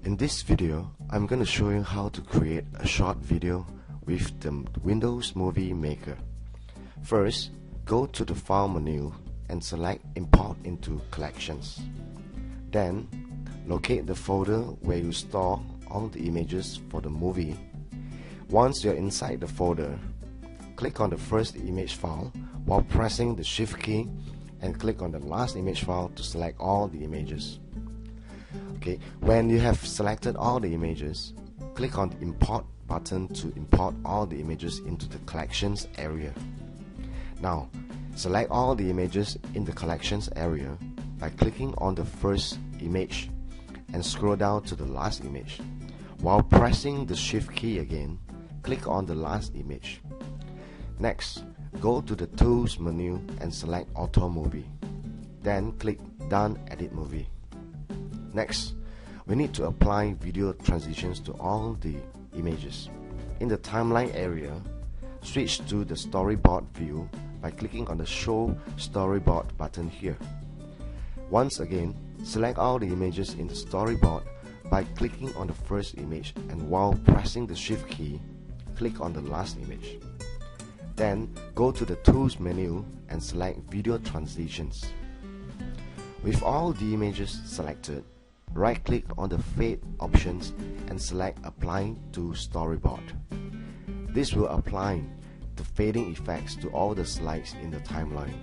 In this video, I'm going to show you how to create a short video with the Windows Movie Maker. First, go to the File menu and select Import into Collections. Then, locate the folder where you store all the images for the movie. Once you're inside the folder, click on the first image file while pressing the Shift key and click on the last image file to select all the images. Okay, when you have selected all the images, click on the Import button to import all the images into the Collections area. Now, select all the images in the Collections area by clicking on the first image and scroll down to the last image. While pressing the Shift key again, click on the last image. Next, go to the Tools menu and select Auto Movie. Then click Done Edit Movie. Next, we need to apply video transitions to all the images. In the timeline area, switch to the storyboard view by clicking on the Show Storyboard button here. Once again, select all the images in the storyboard by clicking on the first image, and while pressing the Shift key, click on the last image. Then go to the Tools menu and select Video Transitions. With all the images selected, right-click on the Fade options and select Apply to Storyboard. This will apply the fading effects to all the slides in the timeline.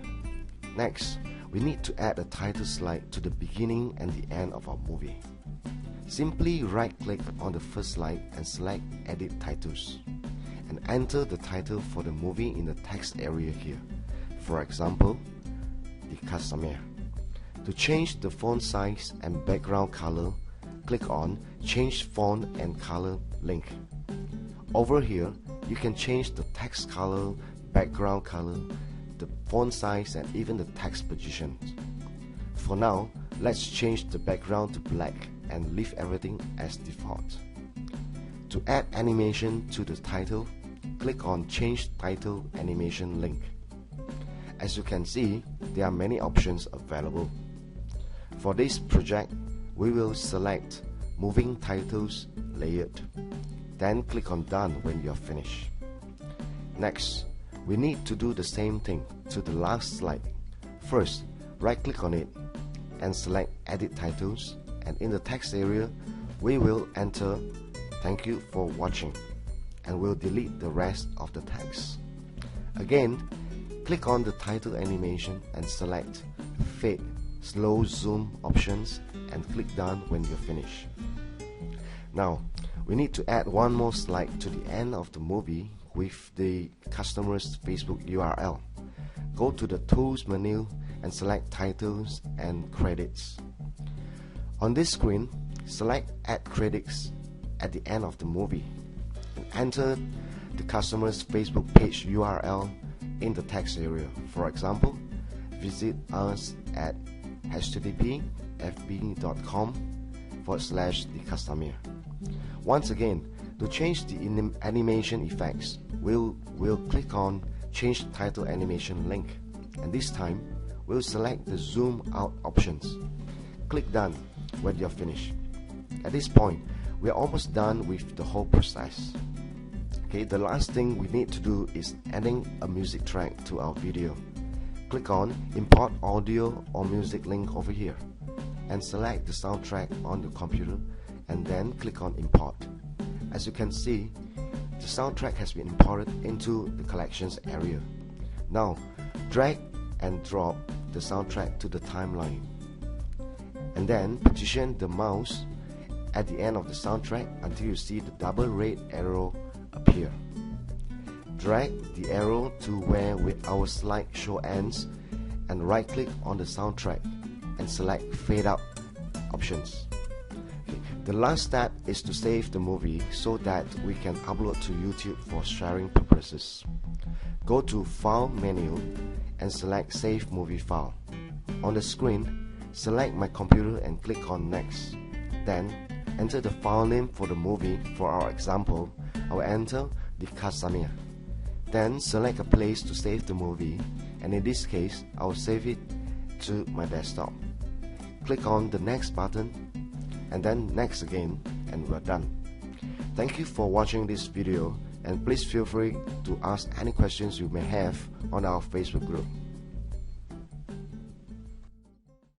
Next, we need to add a title slide to the beginning and the end of our movie. Simply right-click on the first slide and select Edit Titles, and enter the title for the movie in the text area here. For example, The Casimir. To change the font size and background color, click on Change Font and Color link. Over here, you can change the text color, background color, the font size, and even the text position. For now, let's change the background to black and leave everything as default. To add animation to the title, click on Change Title Animation link. As you can see, there are many options available. For this project, we will select Moving Titles Layered. Then click on Done when you are finished. Next, we need to do the same thing to the last slide. First, right-click on it and select Edit Titles, and in the text area, we will enter "Thank you for watching," and we'll delete the rest of the text. Again, click on the title animation and select Fade Slow Zoom options and click Done when you're finished. Now, we need to add one more slide to the end of the movie with the customer's Facebook URL. Go to the Tools menu and select Titles and Credits. On this screen, select Add Credits at the end of the movie and enter the customer's Facebook page URL in the text area. For example, visit us at http://fb.com/thecustomere. Once again, to change the animation effects, we'll click on Change Title Animation link, and this time we'll select the Zoom Out options. Click Done when you're finished. At this point, we are almost done with the whole process. Okay, the last thing we need to do is adding a music track to our video. Click on Import Audio or Music link over here and select the soundtrack on the computer, and then click on Import. As you can see, the soundtrack has been imported into the Collections area. Now, drag and drop the soundtrack to the timeline, and then position the mouse at the end of the soundtrack until you see the double red arrow appear. Drag the arrow to where our slideshow ends and right-click on the soundtrack and select Fade Out options. Okay. The last step is to save the movie so that we can upload to YouTube for sharing purposes. Go to File menu and select Save Movie File. On the screen, select My Computer and click on Next. Then, enter the file name for the movie. For our example, I will enter The Casimir. Then select a place to save the movie, and in this case, I will save it to my desktop. Click on the Next button, and then Next again, and we're done. Thank you for watching this video, and please feel free to ask any questions you may have on our Facebook group.